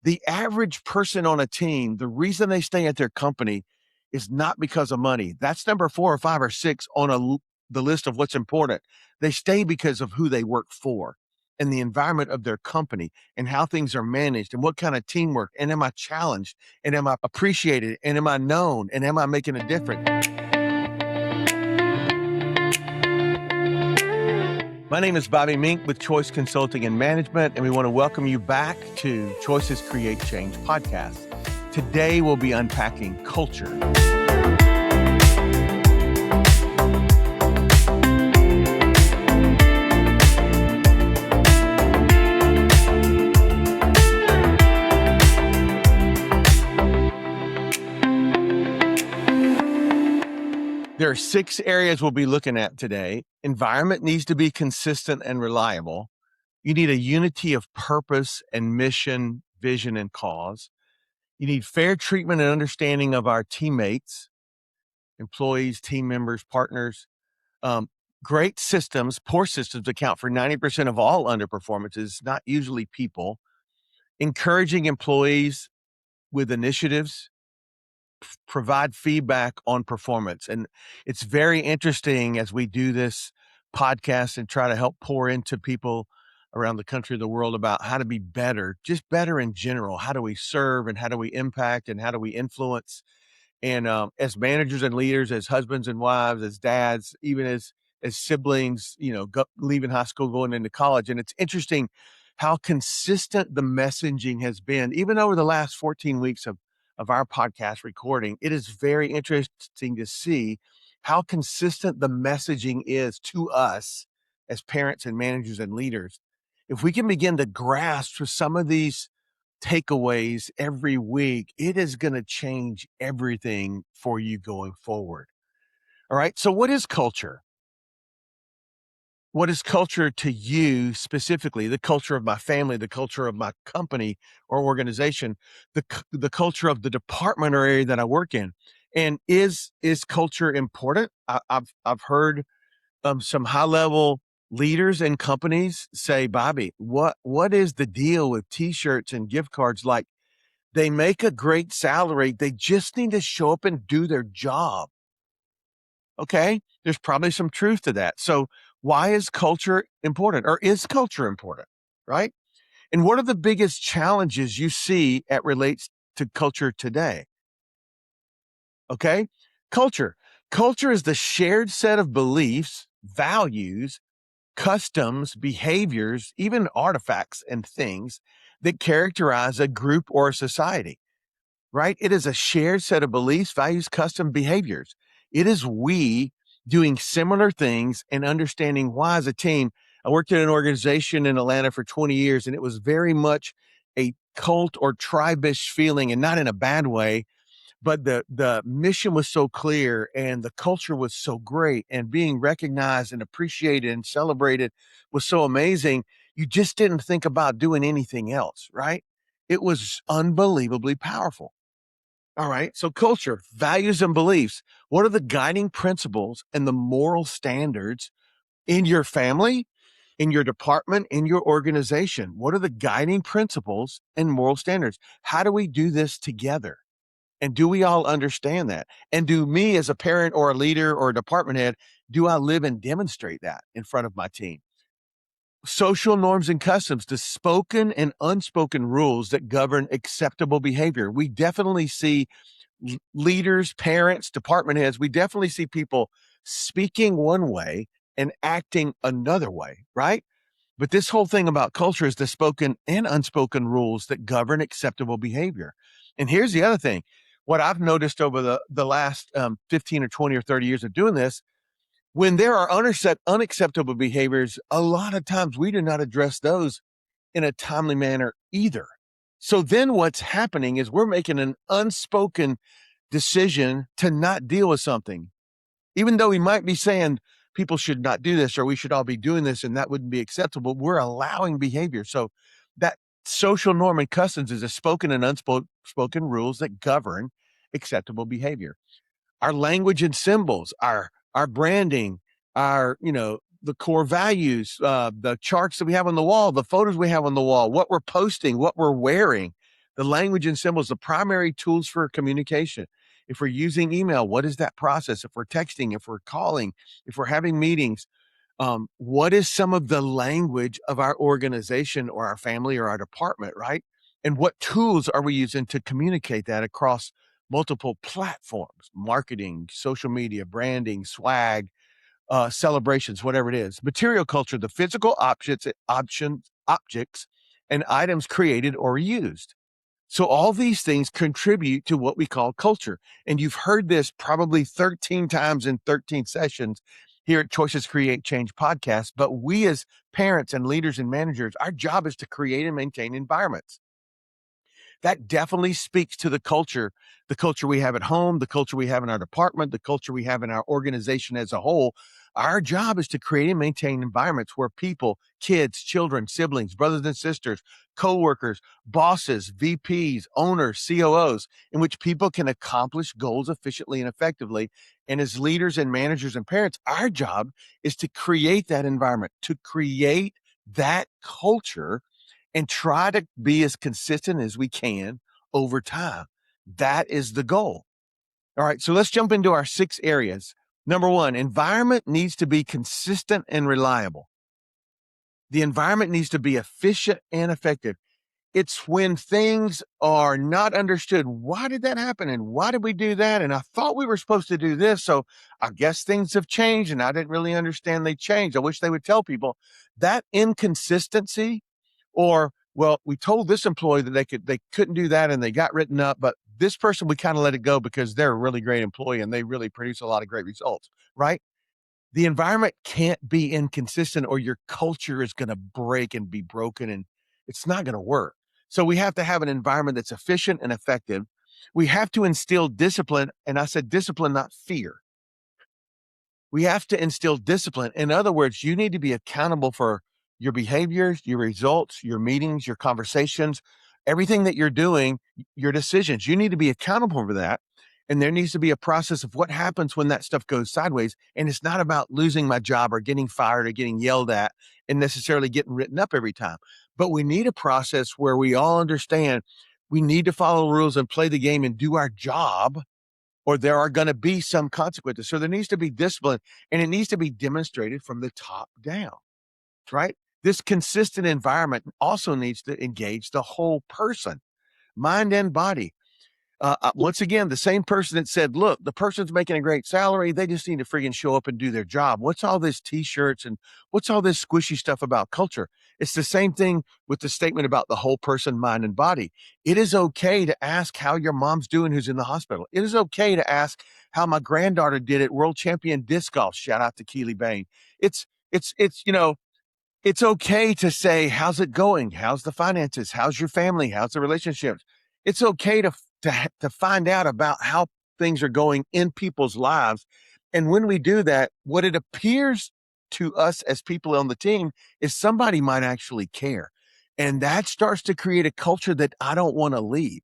The average person on a team, the reason they stay at their company is not because of money. That's number 4 or 5 or 6 on the list of what's important. They stay because of who they work for and the environment of their company and how things are managed and what kind of teamwork. And am I challenged? And am I appreciated? And am I known? And am I making a difference? My name is Bobby Mink with Choice Consulting and Management, and we want to welcome you back to Choices Create Change podcast. Today we'll be unpacking culture. There are 6 areas we'll be looking at today. Environment needs to be consistent and reliable. You need a unity of purpose and mission, vision, and cause. You need fair treatment and understanding of our teammates, employees, team members, partners. Great systems, poor systems account for 90% of all underperformances, not usually people. Encouraging employees with initiatives, provide feedback on performance. And it's very interesting as we do this podcast and try to help pour into people around the country, the world, about how to be better, just better in general. How do we serve and how do we impact and how do we influence? And as managers and leaders, as husbands and wives, as dads, even as siblings, leaving high school, going into college. And it's interesting how consistent the messaging has been, even over the last 14 weeks of our podcast recording. It is very interesting to see how consistent the messaging is to us as parents and managers and leaders. If we can begin to grasp some of these takeaways every week, it is going to change everything for you going forward. All right. So what is culture? What is culture to you specifically? The culture of my family, the culture of my company or organization, the culture of the department or area that I work in. And is culture important? I've heard some high level leaders and companies say, Bobby, what is the deal with t-shirts and gift cards? Like, they make a great salary. They just need to show up and do their job. Okay. There's probably some truth to that. So why is culture important, or is culture important? Right. And what are the biggest challenges you see that relates to culture today? Okay. Culture is the shared set of beliefs, values, customs, behaviors, even artifacts and things that characterize a group or a society. Right? It is a shared set of beliefs, values, custom, behaviors. It is we doing similar things and understanding why as a team. I worked at an organization in Atlanta for 20 years, and it was very much a cult or tribe-ish feeling, and not in a bad way, but the mission was so clear and the culture was so great, and being recognized and appreciated and celebrated was so amazing. You just didn't think about doing anything else, right? It was unbelievably powerful. All right. So culture, values, and beliefs. What are the guiding principles and the moral standards in your family, in your department, in your organization? What are the guiding principles and moral standards? How do we do this together? And do we all understand that? And do me as a parent or a leader or a department head, do I live and demonstrate that in front of my team? Social norms and customs, the spoken and unspoken rules that govern acceptable behavior. We definitely see leaders, parents, department heads, we definitely see people speaking one way and acting another way, right? But this whole thing about culture is the spoken and unspoken rules that govern acceptable behavior. And here's the other thing. What I've noticed over the last 15 or 20 or 30 years of doing this, when there are unacceptable behaviors, a lot of times we do not address those in a timely manner either. So then what's happening is we're making an unspoken decision to not deal with something, even though we might be saying people should not do this or we should all be doing this and that wouldn't be acceptable. We're allowing behavior. So that social norm and customs is a spoken and unspoken rules that govern acceptable behavior. Our language and symbols, our branding, our, the core values, the charts that we have on the wall, the photos we have on the wall, what we're posting, what we're wearing, The language and symbols, the primary tools for communication. If we're using email, what is that process? If we're texting, if we're calling, if we're having meetings, what is some of the language of our organization or our family or our department, right? And what tools are we using to communicate that across multiple platforms, marketing, social media, branding, swag, celebrations, whatever it is. Material culture, the physical objects, and items created or used. So all these things contribute to what we call culture. And you've heard this probably 13 times in 13 sessions here at Choices Create Change podcast. But we as parents and leaders and managers, our job is to create and maintain environments that definitely speaks to the culture we have at home, the culture we have in our department, the culture we have in our organization as a whole. Our job is to create and maintain environments where people, kids, children, siblings, brothers and sisters, coworkers, bosses, VPs, owners, COOs, in which people can accomplish goals efficiently and effectively. And as leaders and managers and parents, our job is to create that environment, to create that culture and try to be as consistent as we can over time. That is the goal. All right, so let's jump into our 6 areas. Number 1, environment needs to be consistent and reliable. The environment needs to be efficient and effective. It's when things are not understood. Why did that happen? And why did we do that? And I thought we were supposed to do this. So I guess things have changed and I didn't really understand they changed. I wish they would tell people that inconsistency. Or, well, we told this employee that they couldn't do that and they got written up, but this person, we kind of let it go because they're a really great employee and they really produce a lot of great results, right? The environment can't be inconsistent or your culture is going to break and be broken and it's not going to work. So we have to have an environment that's efficient and effective. We have to instill discipline. And I said discipline, not fear. We have to instill discipline. In other words, you need to be accountable for your behaviors, your results, your meetings, your conversations, everything that you're doing, your decisions. You need to be accountable for that. And there needs to be a process of what happens when that stuff goes sideways. And it's not about losing my job or getting fired or getting yelled at and necessarily getting written up every time. But we need a process where we all understand we need to follow rules and play the game and do our job, or there are going to be some consequences. So there needs to be discipline and it needs to be demonstrated from the top down, right? This consistent environment also needs to engage the whole person, mind and body. Once again, the same person that said, look, the person's making a great salary. They just need to friggin' show up and do their job. What's all this t-shirts and what's all this squishy stuff about culture? It's the same thing with the statement about the whole person, mind and body. It is okay to ask how your mom's doing who's in the hospital. It is okay to ask how my granddaughter did at world champion disc golf. Shout out to Keely Bain. It's okay to say, how's it going? How's the finances? How's your family? How's the relationships? It's okay to find out about how things are going in people's lives. And when we do that, what it appears to us as people on the team is somebody might actually care. And that starts to create a culture that I don't want to leave.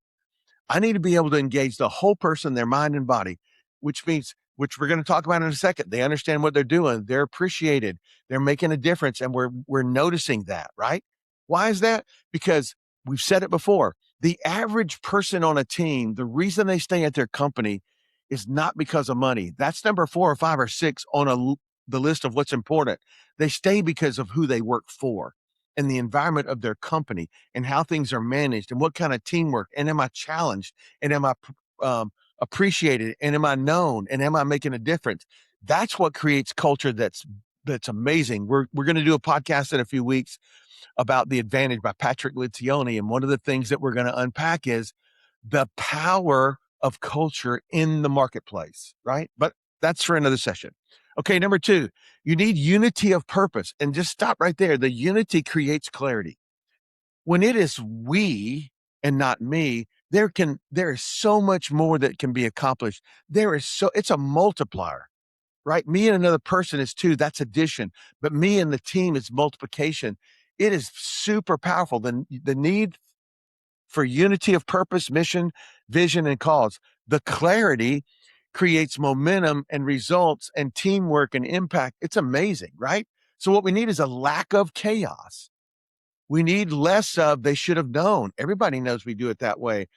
I need to be able to engage the whole person, their mind and body, which we're going to talk about in a second. They understand what they're doing. They're appreciated. They're making a difference. And we're noticing that, right? Why is that? Because we've said it before. The average person on a team, the reason they stay at their company is not because of money. That's number 4 or 5 or 6 on the list of what's important. They stay because of who they work for and the environment of their company and how things are managed and what kind of teamwork. And am I challenged? And am I appreciated? And am I known? And am I making a difference? That's what creates culture that's amazing. We're going to do a podcast in a few weeks about The Advantage by Patrick Lencioni. And one of the things that we're going to unpack is the power of culture in the marketplace, right? But that's for another session. Okay, number 2, you need unity of purpose. And just stop right there. The unity creates clarity. When it is we and not me, there is so much more that can be accomplished. It's a multiplier, right? Me and another person is 2, that's addition. But me and the team is multiplication. It is super powerful. The need for unity of purpose, mission, vision, and cause. The clarity creates momentum and results and teamwork and impact. It's amazing, right? So what we need is a lack of chaos. We need less of they should have known. Everybody knows we do it that way.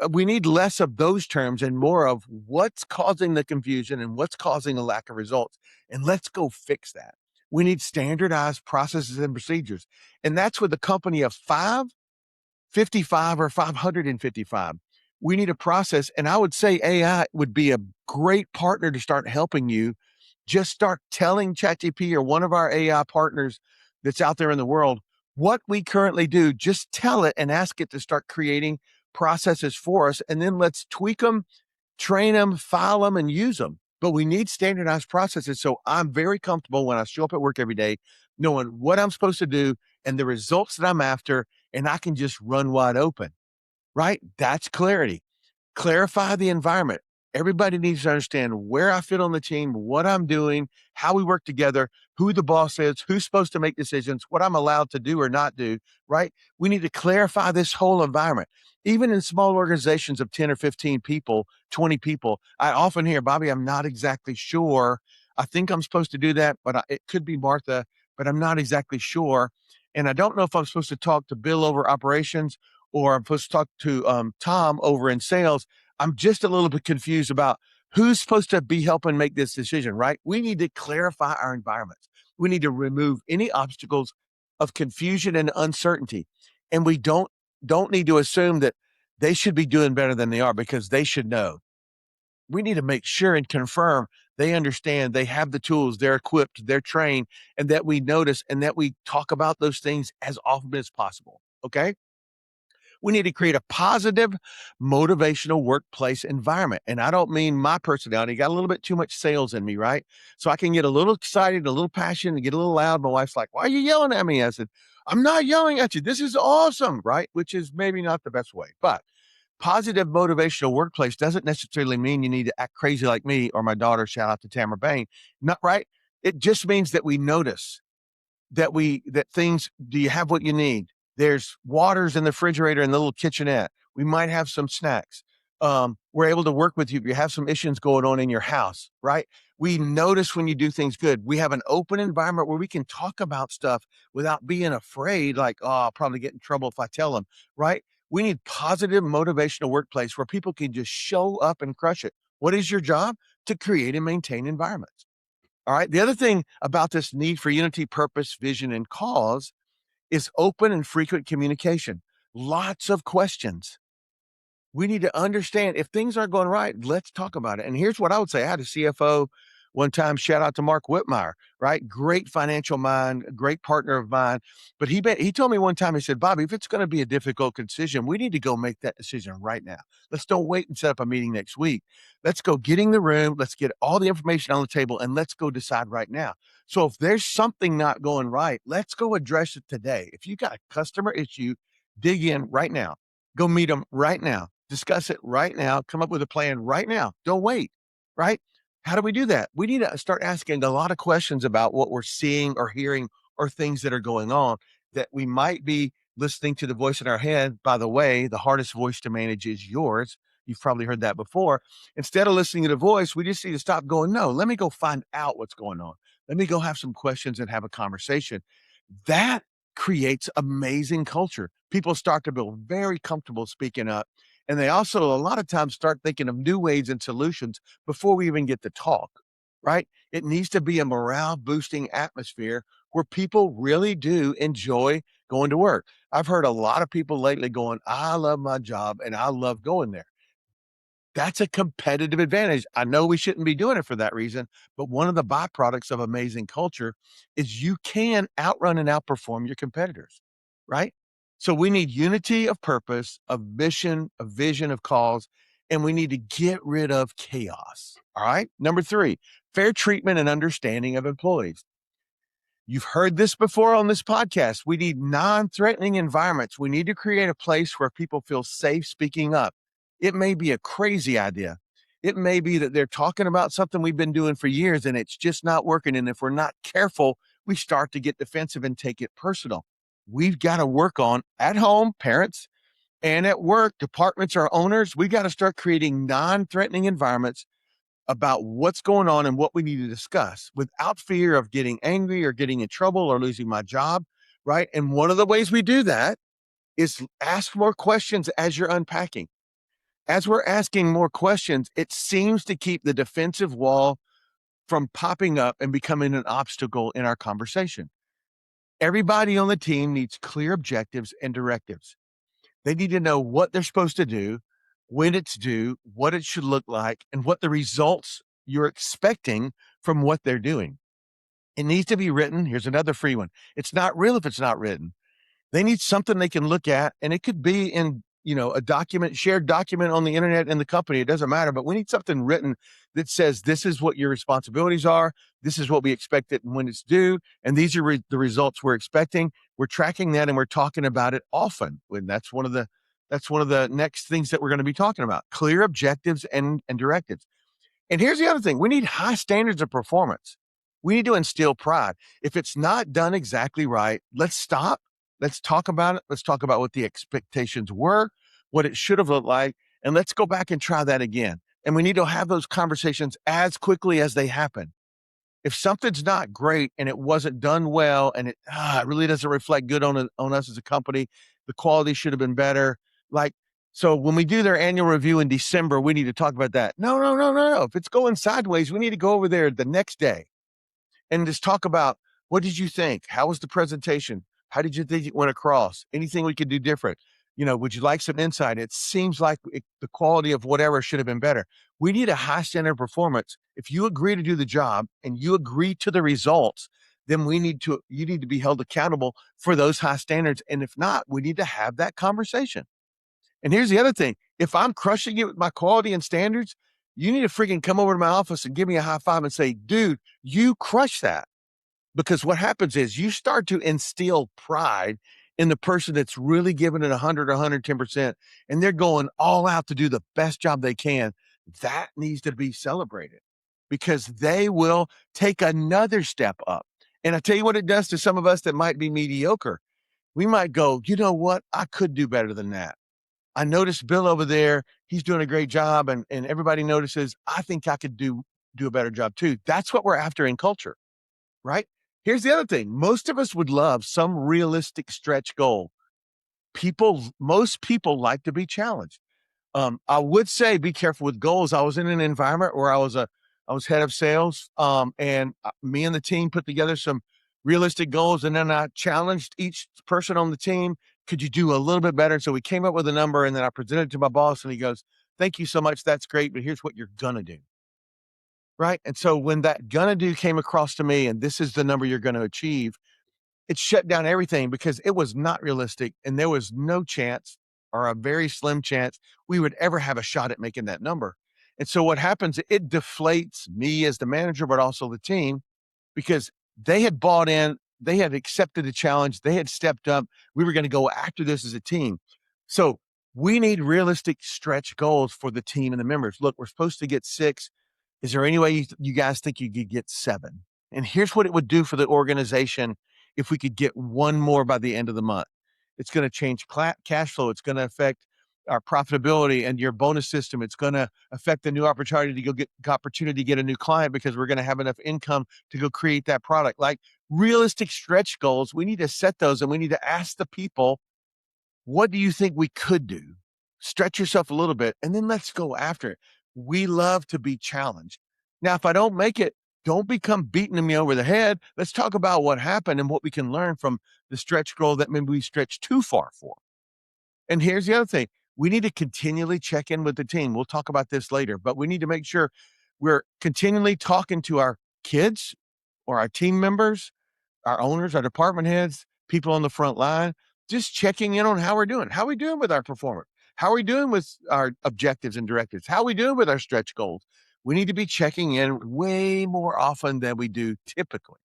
We need less of those terms and more of what's causing the confusion and what's causing a lack of results. And let's go fix that. We need standardized processes and procedures. And that's with a company of 55 or 555. We need a process. And I would say AI would be a great partner to start helping you. Just start telling ChatGPT or one of our AI partners that's out there in the world what we currently do. Just tell it and ask it to start creating processes for us. And then let's tweak them, train them, file them, and use them. But we need standardized processes. So I'm very comfortable when I show up at work every day, knowing what I'm supposed to do and the results that I'm after, and I can just run wide open, right? That's clarity. Clarify the environment. Everybody needs to understand where I fit on the team, what I'm doing, how we work together, who the boss is, who's supposed to make decisions, what I'm allowed to do or not do, right? We need to clarify this whole environment. Even in small organizations of 10 or 15 people, 20 people, I often hear, Bobby, I'm not exactly sure. I think I'm supposed to do that, but it could be Martha, but I'm not exactly sure. And I don't know if I'm supposed to talk to Bill over operations or I'm supposed to talk to Tom over in sales. I'm just a little bit confused about who's supposed to be helping make this decision, right? We need to clarify our environments. We need to remove any obstacles of confusion and uncertainty. And we don't need to assume that they should be doing better than they are because they should know. We need to make sure and confirm they understand, they have the tools, they're equipped, they're trained, and that we notice and that we talk about those things as often as possible. Okay. We need to create a positive, motivational workplace environment. And I don't mean my personality, got a little bit too much sales in me, right? So I can get a little excited, a little passionate, and get a little loud. My wife's like, why are you yelling at me? I said, I'm not yelling at you. This is awesome, right? Which is maybe not the best way. But positive, motivational workplace doesn't necessarily mean you need to act crazy like me or my daughter. Shout out to Tamara Bain. Not right. It just means that we notice that things, do you have what you need? There's waters in the refrigerator and the little kitchenette. We might have some snacks. We're able to work with you if you have some issues going on in your house, right? We notice when you do things good. We have an open environment where we can talk about stuff without being afraid, like, oh, I'll probably get in trouble if I tell them, right? We need positive motivational workplace where people can just show up and crush it. What is your job? To create and maintain environments. All right. The other thing about this need for unity, purpose, vision, and cause is open and frequent communication. Lots of questions. We need to understand if things aren't going right, let's talk about it. And here's what I would say. I had a CFO one time, shout out to Mark Whitmire, right? Great financial mind, great partner of mine. But he told me one time, he said, Bobby, if it's going to be a difficult decision, we need to go make that decision right now. Let's don't wait and set up a meeting next week. Let's go get in the room. Let's get all the information on the table and let's go decide right now. So if there's something not going right, let's go address it today. If you got a customer issue, dig in right now. Go meet them right now. Discuss it right now. Come up with a plan right now. Don't wait, right? How do we do that? We need to start asking a lot of questions about what we're seeing or hearing or things that are going on that we might be listening to the voice in our head. By the way, the hardest voice to manage is yours. You've probably heard that before. Instead of listening to the voice, we just need to stop going, no, let me go find out what's going on. Let me go have some questions and have a conversation. That creates amazing culture. People start to feel very comfortable speaking up. And they also, a lot of times, start thinking of new ways and solutions before we even get to talk, right? It needs to be a morale boosting atmosphere where people really do enjoy going to work. I've heard a lot of people lately going, I love my job and I love going there. That's a competitive advantage. I know we shouldn't be doing it for that reason, but one of the byproducts of amazing culture is you can outrun and outperform your competitors, right? So we need unity of purpose, of mission, of vision, of cause, and we need to get rid of chaos. All right. Number 3, fair treatment and understanding of employees. You've heard this before on this podcast. We need non-threatening environments. We need to create a place where people feel safe speaking up. It may be a crazy idea. It may be that they're talking about something we've been doing for years and it's just not working. And if we're not careful, we start to get defensive and take it personal. We've got to work on at home, parents, and at work, departments or owners. We got to start creating non-threatening environments about what's going on and what we need to discuss without fear of getting angry or getting in trouble or losing my job. right? And one of the ways we do that is ask more questions as you're unpacking. As we're asking more questions, it seems to keep the defensive wall from popping up and becoming an obstacle in our conversation. Everybody on the team needs clear objectives and directives. They need to know what they're supposed to do, when it's due, what it should look like, and what the results you're expecting from what they're doing. It needs to be written. Here's another free one. It's not real if it's not written. They need something they can look at, and it could be in, a document, shared document on the internet in the company. It doesn't matter, but we need something written that says this is what your responsibilities are. This is what we expect it when it's due, and these are the results we're expecting. We're tracking that, and we're talking about it often. And that's one of the next things that we're going to be talking about: clear objectives and directives. And here's the other thing: we need high standards of performance. We need to instill pride. If it's not done exactly right, let's stop. Let's talk about it. Let's talk about what the expectations were, what it should have looked like, and let's go back and try that again. And we need to have those conversations as quickly as they happen. If something's not great and it wasn't done well and it really doesn't reflect good on us as a company, the quality should have been better. Like, so when we do their annual review in December, we need to talk about that. No, no, no, no, no. If it's going sideways, we need to go over there the next day and just talk about, what did you think? How was the presentation? How did you think it went across? Anything we could do different? Would you like some insight? It seems like the quality of whatever should have been better. We need a high standard of performance. If you agree to do the job and you agree to the results, then you need to be held accountable for those high standards. And if not, we need to have that conversation. And here's the other thing: if I'm crushing it with my quality and standards, you need to freaking come over to my office and give me a high five and say, dude, you crush that. Because what happens is you start to instill pride in the person that's really giving it 100, 110%, and they're going all out to do the best job they can. That needs to be celebrated because they will take another step up. And I tell you what it does to some of us that might be mediocre. We might go, you know what? I could do better than that. I noticed Bill over there. He's doing a great job, and everybody notices. I think I could do a better job too. That's what we're after in culture, right? Here's the other thing: most of us would love some realistic stretch goal. Most people like to be challenged. I would say be careful with goals. I was in an environment where I was head of sales, and me and the team put together some realistic goals, and then I challenged each person on the team. Could you do a little bit better? So we came up with a number, and then I presented it to my boss, and he goes, "Thank you so much. That's great, but here's what you're gonna do." Right? And so when that gonna do came across to me, and this is the number you're gonna achieve, it shut down everything because it was not realistic, and there was no chance, or a very slim chance, we would ever have a shot at making that number. And so what happens, it deflates me as the manager, but also the team, because they had bought in, they had accepted the challenge, they had stepped up. We were going to go after this as a team. So we need realistic stretch goals for the team and the members. Look, we're supposed to get 6. Is there any way you guys think you could get 7? And here's what it would do for the organization if we could get one more by the end of the month. It's going to change cash flow. It's going to affect our profitability and your bonus system. It's going to affect the new opportunity to get a new client because we're going to have enough income to go create that product. Like realistic stretch goals, we need to set those, and we need to ask the people, what do you think we could do? Stretch yourself a little bit, and then let's go after it. We love to be challenged. Now, if I don't make it, don't become beating me over the head. Let's talk about what happened and what we can learn from the stretch goal that maybe we stretched too far for. And here's the other thing: we need to continually check in with the team. We'll talk about this later, but we need to make sure we're continually talking to our kids or our team members, our owners, our department heads, people on the front line, just checking in on how we're doing. How are we doing with our performance? How are we doing with our objectives and directives? How are we doing with our stretch goals? We need to be checking in way more often than we do typically.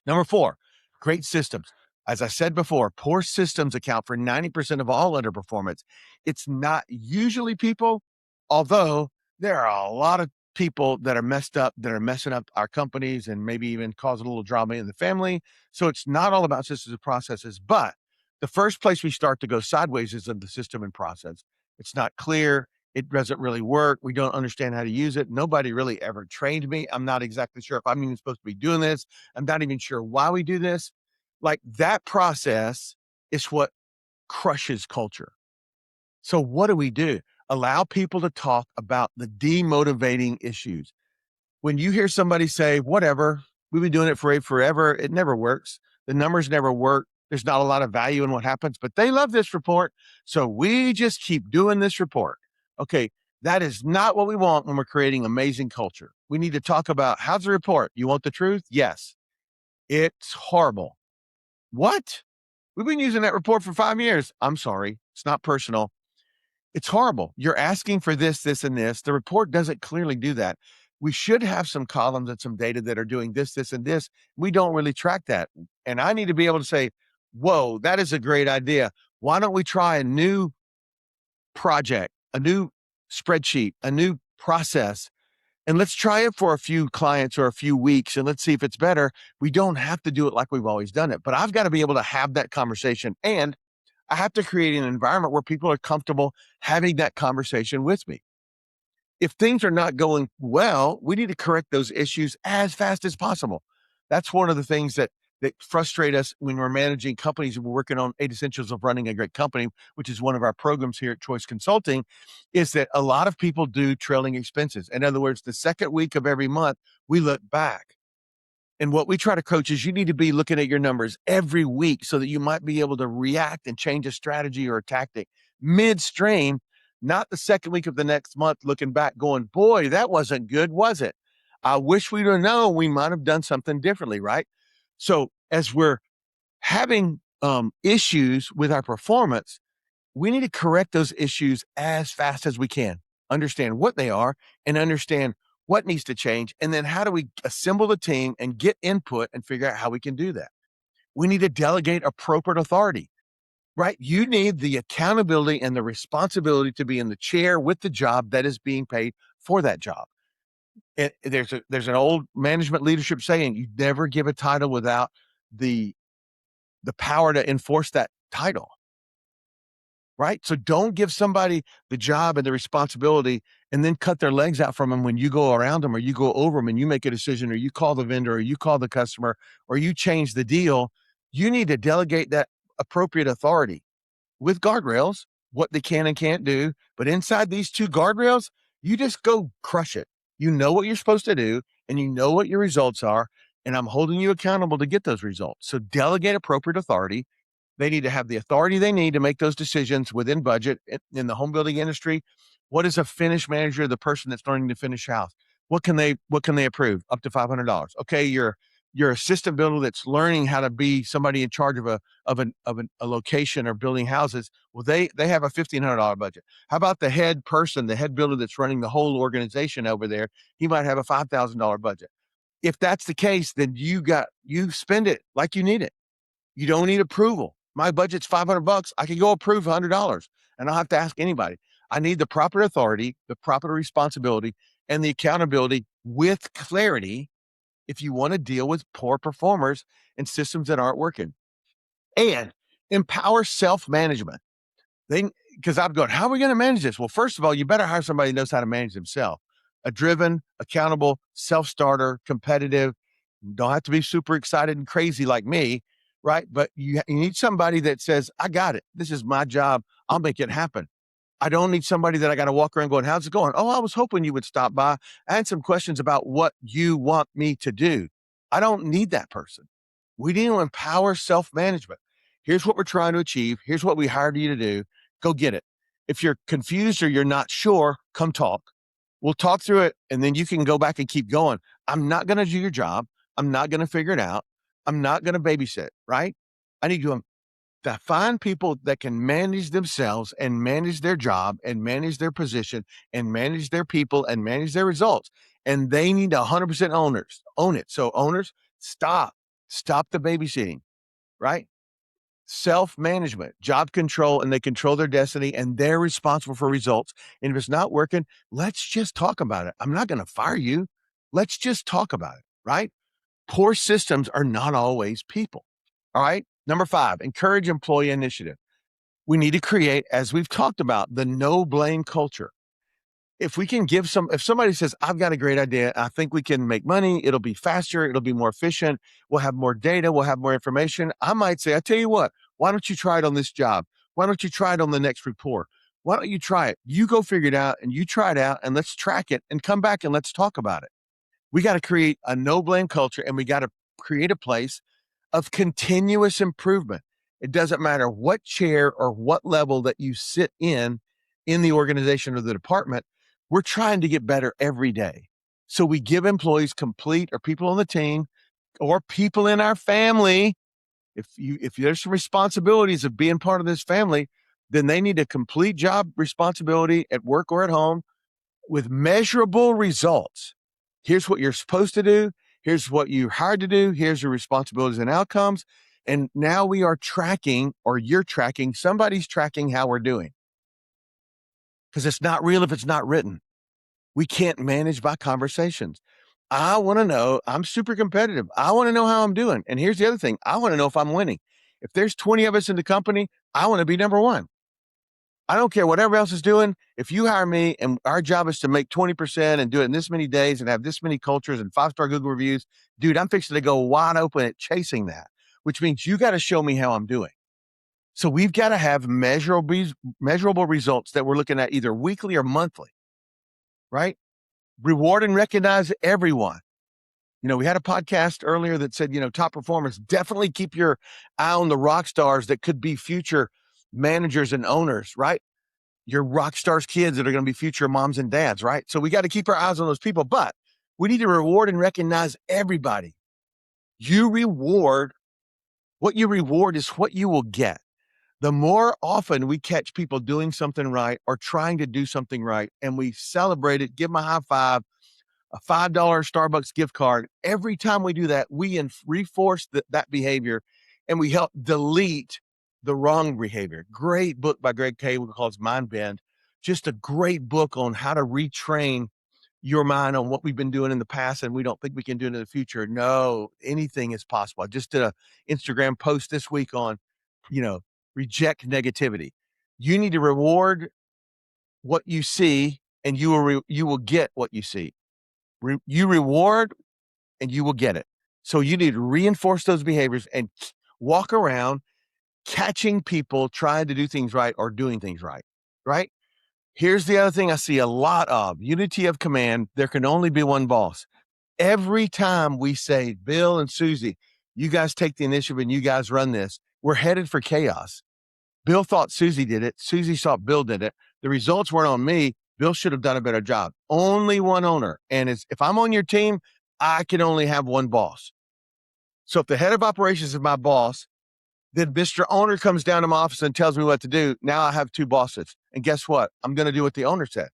Number 4, great systems. As I said before, poor systems account for 90% of all underperformance. It's not usually people, although there are a lot of people that are messed up, that are messing up our companies and maybe even cause a little drama in the family. So it's not all about systems and processes, but the first place we start to go sideways is in the system and process. It's not clear. It doesn't really work. We don't understand how to use it. Nobody really ever trained me. I'm not exactly sure if I'm even supposed to be doing this. I'm not even sure why we do this. Like that process is what crushes culture. So what do we do? Allow people to talk about the demotivating issues. When you hear somebody say, whatever, we've been doing it for forever, it never works. The numbers never work. There's not a lot of value in what happens, but they love this report. So we just keep doing this report. Okay, that is not what we want when we're creating amazing culture. We need to talk about how's the report? You want the truth? Yes. It's horrible. What? We've been using that report for 5 years. I'm sorry. It's not personal. It's horrible. You're asking for this, this, and this. The report doesn't clearly do that. We should have some columns and some data that are doing this, this, and this. We don't really track that. And I need to be able to say, whoa, that is a great idea. Why don't we try a new project, a new spreadsheet, a new process, and let's try it for a few clients or a few weeks and let's see if it's better. We don't have to do it like we've always done it, but I've got to be able to have that conversation, and I have to create an environment where people are comfortable having that conversation with me. If things are not going well, we need to correct those issues as fast as possible. That's one of the things that frustrate us when we're managing companies. We're working on 8 Essentials of Running a Great Company, which is one of our programs here at Choice Consulting, is that a lot of people do trailing expenses. In other words, the second week of every month, we look back. And what we try to coach is you need to be looking at your numbers every week so that you might be able to react and change a strategy or a tactic midstream, not the second week of the next month looking back going, boy, that wasn't good, was it? I wish we'd have known we might have done something differently, right? So as we're having issues with our performance, we need to correct those issues as fast as we can, understand what they are, and understand what needs to change. And then how do we assemble the team and get input and figure out how we can do that? We need to delegate appropriate authority, right? You need the accountability and the responsibility to be in the chair with the job that is being paid for that job. And there's an old management leadership saying, you never give a title without the power to enforce that title. Right? So don't give somebody the job and the responsibility and then cut their legs out from them when you go around them or you go over them and you make a decision or you call the vendor or you call the customer or you change the deal. You need to delegate that appropriate authority with guardrails, what they can and can't do. But inside these two guardrails, you just go crush it. You know what you're supposed to do and you know what your results are. And I'm holding you accountable to get those results. So delegate appropriate authority. They need to have the authority they need to make those decisions within budget. In the home building industry, what is a finish manager, the person that's learning to finish house? What can they approve? Up to $500. Okay, your assistant builder that's learning how to be somebody in charge of a location or building houses. Well, they have a $1,500 budget. How about the head person, the head builder that's running the whole organization over there? He might have a $5,000 budget. If that's the case, then you spend it like you need it. You don't need approval. My budget's $500. I can go approve $100 and I don't have to ask anybody. I need the proper authority, the proper responsibility, and the accountability with clarity if you want to deal with poor performers and systems that aren't working. And empower self-management. Because I'm going, how are we going to manage this? Well, first of all, you better hire somebody who knows how to manage themselves. A driven, accountable, self-starter, competitive, don't have to be super excited and crazy like me, right? But you need somebody that says, I got it. This is my job. I'll make it happen. I don't need somebody that I got to walk around going, how's it going? Oh, I was hoping you would stop by. I had some questions about what you want me to do. I don't need that person. We need to empower self-management. Here's what we're trying to achieve. Here's what we hired you to do. Go get it. If you're confused or you're not sure, come talk. We'll talk through it and then you can go back and keep going. I'm not going to do your job. I'm not going to figure it out. I'm not going to babysit, right? I need to find people that can manage themselves and manage their job and manage their position and manage their people and manage their results. And they need 100% own it. So owners, stop the babysitting, right? Self-management, job control, and they control their destiny and they're responsible for results. And if it's not working, let's just talk about it. I'm not going to fire you. Let's just talk about it, right? Poor systems are not always people. All right. Number 5, encourage employee initiative. We need to create, as we've talked about, the no blame culture. if we can if somebody says, I've got a great idea, I think we can make money, it'll be faster, it'll be more efficient, we'll have more data, we'll have more information. I might say, I tell you what, why don't you try it on this job? Why don't you try it on the next report? Why don't you try it? You go figure it out and you try it out and let's track it and come back and let's talk about it. We got to create a no blame culture and we got to create a place of continuous improvement. It doesn't matter what chair or what level that you sit in the organization or the department. We're trying to get better every day. So we give employees complete, or people on the team or people in our family, if there's some responsibilities of being part of this family, then they need a complete job responsibility at work or at home with measurable results. Here's what you're supposed to do. Here's what you're hired to do. Here's your responsibilities and outcomes. And now we are tracking, or you're tracking, somebody's tracking how we're doing. Because it's not real if it's not written. We can't manage by conversations. I want to know, I'm super competitive. I want to know how I'm doing. And here's the other thing. I want to know if I'm winning. If there's 20 of us in the company, I want to be number one. I don't care what everybody else is doing. If you hire me and our job is to make 20% and do it in this many days and have this many cultures and 5-star Google reviews, dude, I'm fixing to go wide open at chasing that, which means you got to show me how I'm doing. So we've got to have measurable results that we're looking at either weekly or monthly, right? Reward and recognize everyone. We had a podcast earlier that said, top performers, definitely keep your eye on the rock stars that could be future managers and owners, right? Your rock stars kids that are going to be future moms and dads, right? So we got to keep our eyes on those people, but we need to reward and recognize everybody. What you reward is what you will get. The more often we catch people doing something right or trying to do something right, and we celebrate it, give them a high five, a $5 Starbucks gift card, every time we do that, we reinforce that behavior and we help delete the wrong behavior. Great book by Greg Kay, we call it Mind Bend. Just a great book on how to retrain your mind on what we've been doing in the past and we don't think we can do it in the future. No, anything is possible. I just did a Instagram post this week on, reject negativity. You need to reward what you see and you will get what you see. You reward and you will get it. So you need to reinforce those behaviors and walk around catching people trying to do things right or doing things right, right? Here's the other thing I see a lot of: unity of command. There can only be one boss. Every time we say, Bill and Susie, you guys take the initiative and you guys run this, we're headed for chaos. Bill thought Susie did it. Susie thought Bill did it. The results weren't on me. Bill should have done a better job. Only one owner. And if I'm on your team, I can only have one boss. So if the head of operations is my boss, then Mr. Owner comes down to my office and tells me what to do. Now I have two bosses. And guess what? I'm going to do what the owner said.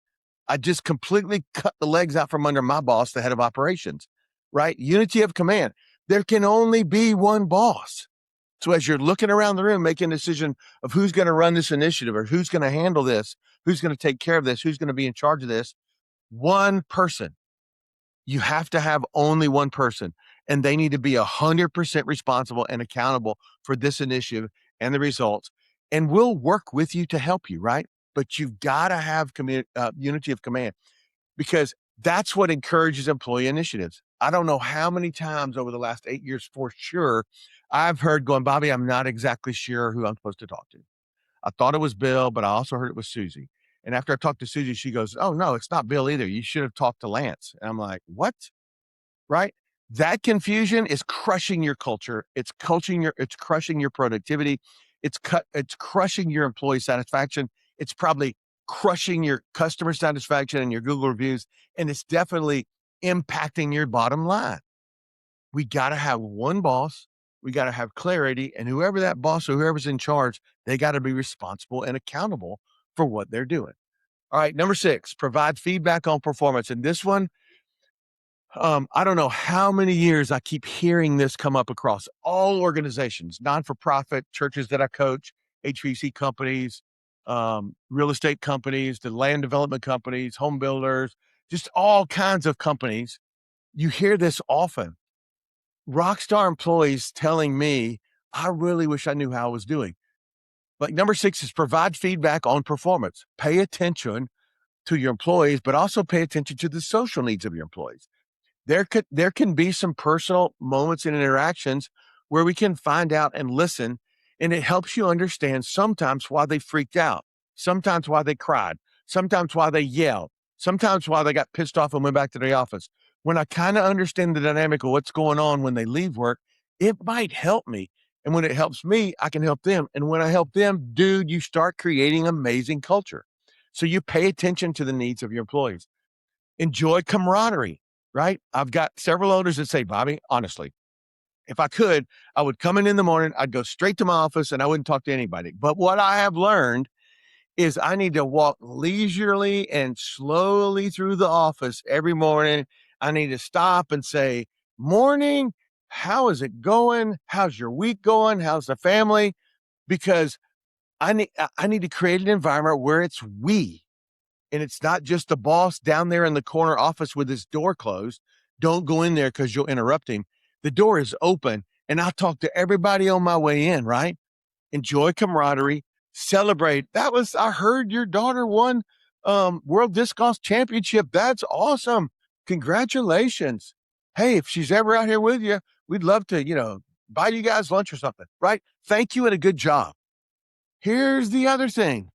I just completely cut the legs out from under my boss, the head of operations, right? Unity of command. There can only be one boss. So as you're looking around the room, making a decision of who's going to run this initiative or who's going to handle this, who's going to take care of this, who's going to be in charge of this, one person. You have to have only one person, and they need to be 100% responsible and accountable for this initiative and the results. And we'll work with you to help you, right? But you've got to have unity of command, because that's what encourages employee initiatives. I don't know how many times over the last 8 years for sure I've heard going, Bobby, I'm not exactly sure who I'm supposed to talk to. I thought it was Bill, but I also heard it was Susie. And after I talked to Susie, she goes, oh, no, it's not Bill either. You should have talked to Lance. And I'm like, what? Right? That confusion is crushing your culture. It's crushing your productivity. It's crushing your employee satisfaction. It's probably crushing your customer satisfaction and your Google reviews. And it's definitely impacting your bottom line. We got to have one boss. We got to have clarity, and whoever that boss or whoever's in charge, they got to be responsible and accountable for what they're doing. All right. Number 6, provide feedback on performance. And this one, I don't know how many years I keep hearing this come up across all organizations, non-for-profit, churches that I coach, HVAC companies, real estate companies, the land development companies, home builders, just all kinds of companies. You hear this often. Rockstar employees telling me, I really wish I knew how I was doing. Like number 6 is provide feedback on performance. Pay attention to your employees, but also pay attention to the social needs of your employees. There can be some personal moments and interactions where we can find out and listen, and it helps you understand sometimes why they freaked out, sometimes why they cried, sometimes why they yelled, sometimes why they got pissed off and went back to the office. When I kind of understand the dynamic of what's going on when they leave work, it might help me. And when it helps me, I can help them. And when I help them, dude, you start creating amazing culture. So you pay attention to the needs of your employees. Enjoy camaraderie, right? I've got several owners that say, Bobby, honestly, if I could, I would come in the morning, I'd go straight to my office and I wouldn't talk to anybody. But what I have learned is I need to walk leisurely and slowly through the office every morning. I need to stop and say, morning, how is it going? How's your week going? How's the family? Because I need to create an environment where it's we, and it's not just the boss down there in the corner office with his door closed. Don't go in there because you'll interrupt him. The door is open, and I'll talk to everybody on my way in, right? Enjoy camaraderie, celebrate. I heard your daughter won World Disc Golf Championship. That's awesome. Congratulations. Hey, if she's ever out here with you, we'd love to, buy you guys lunch or something, right? Thank you and a good job. Here's the other thing.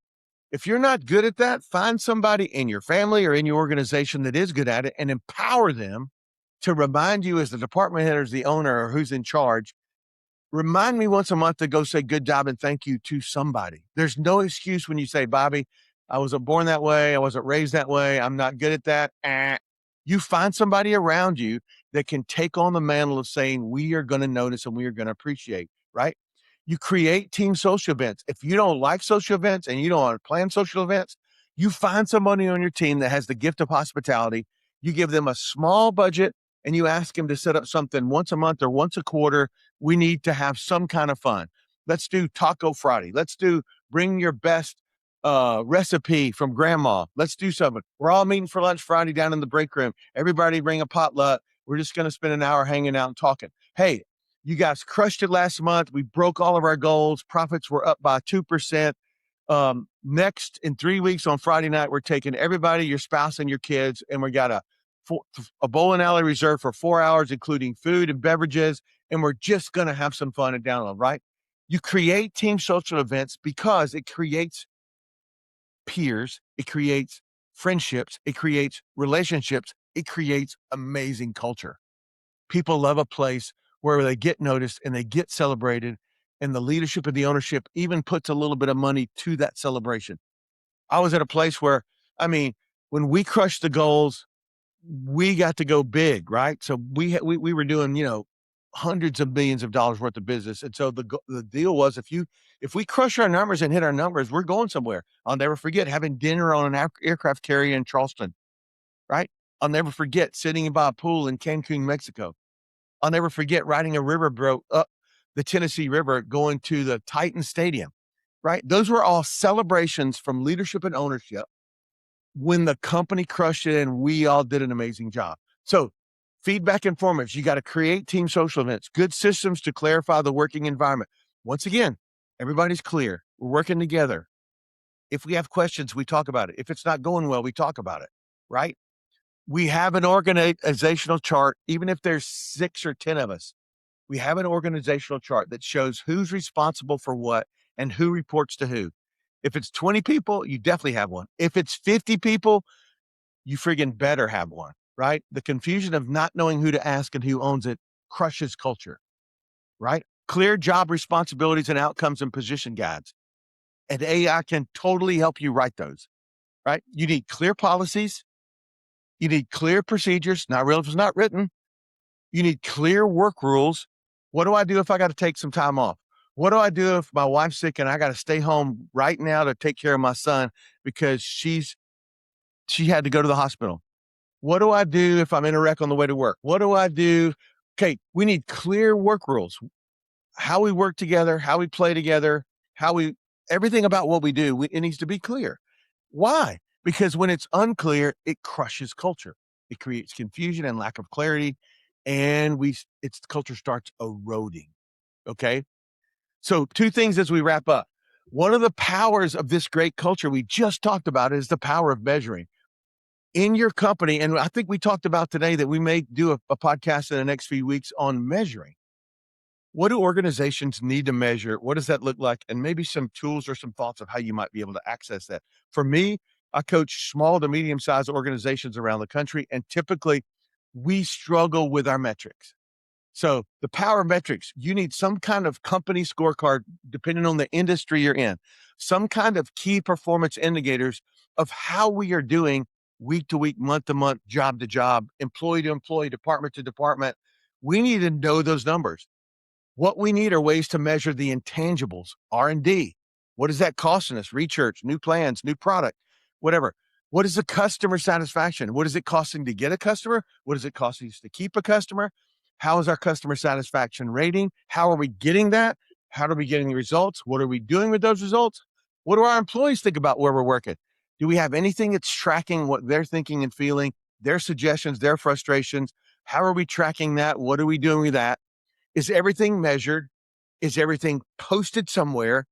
If you're not good at that, find somebody in your family or in your organization that is good at it and empower them to remind you as the department head or as the owner or who's in charge. Remind me once a month to go say good job and thank you to somebody. There's no excuse when you say, Bobby, I wasn't born that way. I wasn't raised that way. I'm not good at that. You find somebody around you that can take on the mantle of saying, we are going to notice and we are going to appreciate, right? You create team social events. If you don't like social events and you don't want to plan social events, you find somebody on your team that has the gift of hospitality. You give them a small budget and you ask them to set up something once a month or once a quarter. We need to have some kind of fun. Let's do Taco Friday. Let's do bring your best recipe from grandma. Let's do something. We're all meeting for lunch Friday down in the break room. Everybody bring a potluck. We're just going to spend an hour hanging out and talking. Hey, you guys crushed it last month. We broke all of our goals. Profits were up by 2%. Next, in 3 weeks on Friday night, we're taking everybody, your spouse and your kids, and we got a bowling alley reserved for 4 hours, including food and beverages. And we're just going to have some fun and download, right? You create team social events because it creates peers, it creates friendships, it creates relationships, it creates amazing culture. People love a place where they get noticed and they get celebrated, and the leadership and the ownership even puts a little bit of money to that celebration. I was at a place where, when we crushed the goals, we got to go big, right? So we were doing, hundreds of millions of dollars worth of business. And so the deal was, if we crush our numbers and hit our numbers, we're going somewhere. I'll never forget having dinner on an aircraft carrier in Charleston, right? I'll never forget sitting by a pool in Cancun, Mexico. I'll never forget riding a riverboat up the Tennessee River going to the Titan Stadium, right? Those were all celebrations from leadership and ownership when the company crushed it and we all did an amazing job. So feedback and formats, you got to create team social events, good systems to clarify the working environment. Once again, everybody's clear. We're working together. If we have questions, we talk about it. If it's not going well, we talk about it, right? We have an organizational chart, even if there's 6 or 10 of us. We have an organizational chart that shows who's responsible for what and who reports to who. If it's 20 people, you definitely have one. If it's 50 people, you friggin' better have one, right? The confusion of not knowing who to ask and who owns it crushes culture, right? Clear job responsibilities and outcomes and position guides. And AI can totally help you write those, right? You need clear policies. You need clear procedures. Not real if it's not written. You need clear work rules. What do I do if I got to take some time off? What do I do if my wife's sick and I got to stay home right now to take care of my son because she had to go to the hospital? What do I do if I'm in a wreck on the way to work? What do I do? Okay, we need clear work rules. How we work together, how we play together, everything about what we do, it needs to be clear. Why? Because when it's unclear, it crushes culture. It creates confusion and lack of clarity, and its culture starts eroding. Okay. So 2 things as we wrap up. One of the powers of this great culture we just talked about is the power of measuring. in your company, and I think we talked about today that we may do a podcast in the next few weeks on measuring. What do organizations need to measure? What does that look like? And maybe some tools or some thoughts of how you might be able to access that. For me, I coach small to medium-sized organizations around the country, and typically we struggle with our metrics. So the power of metrics, you need some kind of company scorecard, depending on the industry you're in, some kind of key performance indicators of how we are doing week to week, month to month, job to job, employee to employee, department to department. We need to know those numbers. What we need are ways to measure the intangibles, R&D. What is that costing us? Research, new plans, new product, whatever. What is the customer satisfaction? What is it costing to get a customer? What is it costing us to keep a customer? How is our customer satisfaction rating? How are we getting that? How are we getting the results? What are we doing with those results? What do our employees think about where we're working? Do we have anything that's tracking what they're thinking and feeling, their suggestions, their frustrations? How are we tracking that? What are we doing with that? Is everything measured? Is everything posted somewhere?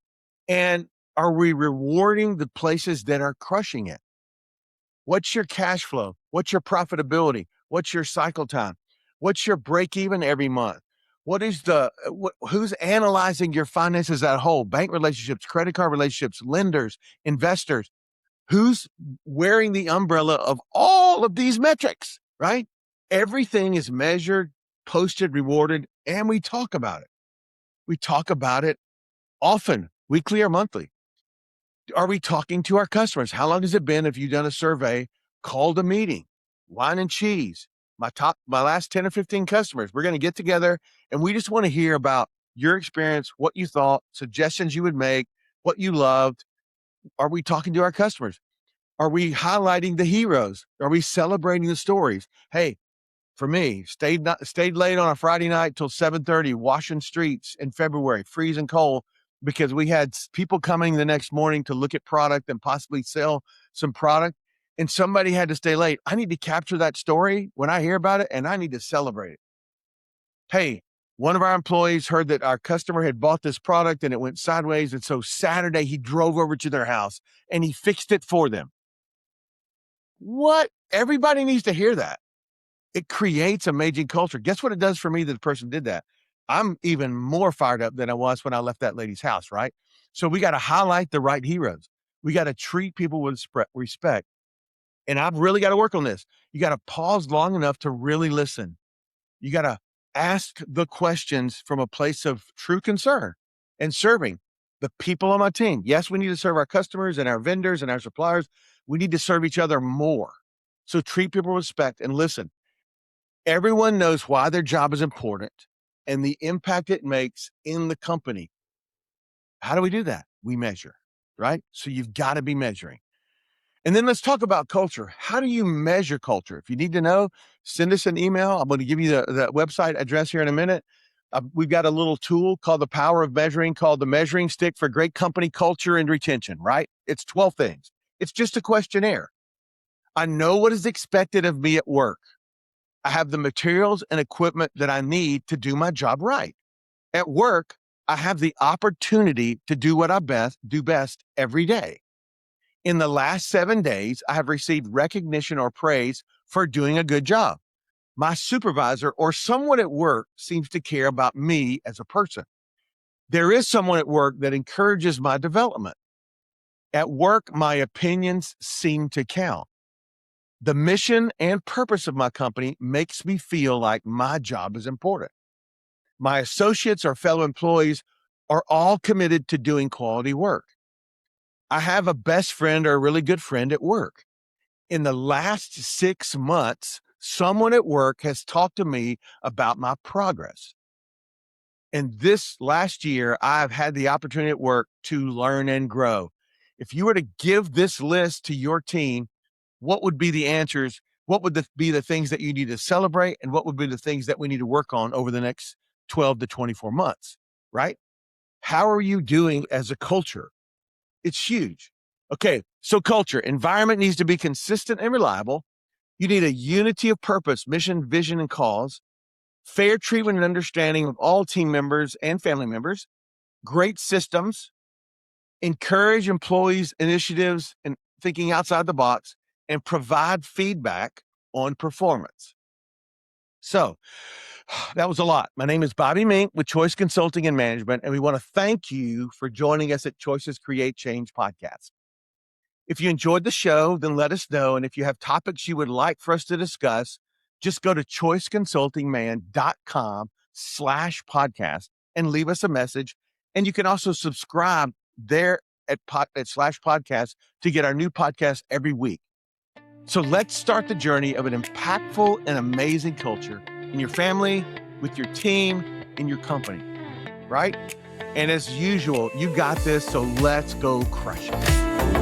And are we rewarding the places that are crushing it? What's your cash flow? What's your profitability? What's your cycle time? What's your break even every month? What is who's analyzing your finances as a whole? Bank relationships, credit card relationships, lenders, investors. Who's wearing the umbrella of all of these metrics, right? Everything is measured, posted, rewarded, and we talk about it. We talk about it often, weekly or monthly. Are we talking to our customers? How long has it been if you've done a survey, called a meeting, wine and cheese, my last 10 or 15 customers, we're going to get together and we just want to hear about your experience, what you thought, suggestions you would make, what you loved. Are we talking to our customers? Are we highlighting the heroes? Are we celebrating the stories? Hey, for me, stayed late on a Friday night till 7:30, washing streets in February, freezing cold, because we had people coming the next morning to look at product and possibly sell some product, and somebody had to stay late. I need to capture that story when I hear about it, and I need to celebrate it. Hey, one of our employees heard that our customer had bought this product and it went sideways, and so Saturday he drove over to their house and he fixed it for them. What? Everybody needs to hear that. It creates amazing culture. Guess what it does for me that the person did that? I'm even more fired up than I was when I left that lady's house, right? So we got to highlight the right heroes. We got to treat people with respect. And I've really got to work on this. You got to pause long enough to really listen. You got to ask the questions from a place of true concern and serving the people on my team. Yes, we need to serve our customers and our vendors and our suppliers. We need to serve each other more. So treat people with respect and listen. Everyone knows why their job is important and the impact it makes in the company. How do we do that? We measure, right? So you've got to be measuring. And then let's talk about culture. How do you measure culture? If you need to know, send us an email. I'm going to give you the website address here in a minute. We've got a little tool called the Power of Measuring, called the Measuring Stick for Great Company Culture and Retention, right? It's 12 things. It's just a questionnaire. I know what is expected of me at work. I have the materials and equipment that I need to do my job right. At work, I have the opportunity to do what I do best every day. In the last 7 days, I have received recognition or praise for doing a good job. My supervisor or someone at work seems to care about me as a person. There is someone at work that encourages my development. At work, my opinions seem to count. The mission and purpose of my company makes me feel like my job is important. My associates or fellow employees are all committed to doing quality work. I have a best friend or a really good friend at work. In the last 6 months, someone at work has talked to me about my progress. And this last year, I've had the opportunity at work to learn and grow. If you were to give this list to your team, what would be the answers? What would be the things that you need to celebrate? And what would be the things that we need to work on over the next 12 to 24 months, right? How are you doing as a culture? It's huge. Okay, so culture, environment needs to be consistent and reliable. You need a unity of purpose, mission, vision, and cause, fair treatment and understanding of all team members and family members, great systems, encourage employees' initiatives and thinking outside the box, and provide feedback on performance. So that was a lot. My name is Bobby Mink with Choice Consulting and Management, and we want to thank you for joining us at Choices Create Change podcast. If you enjoyed the show, then let us know. And if you have topics you would like for us to discuss, just go to choiceconsultingman.com/podcast and leave us a message. And you can also subscribe there at /podcast to get our new podcast every week. So let's start the journey of an impactful and amazing culture in your family, with your team, in your company, right? And as usual, you got this, so let's go crush it.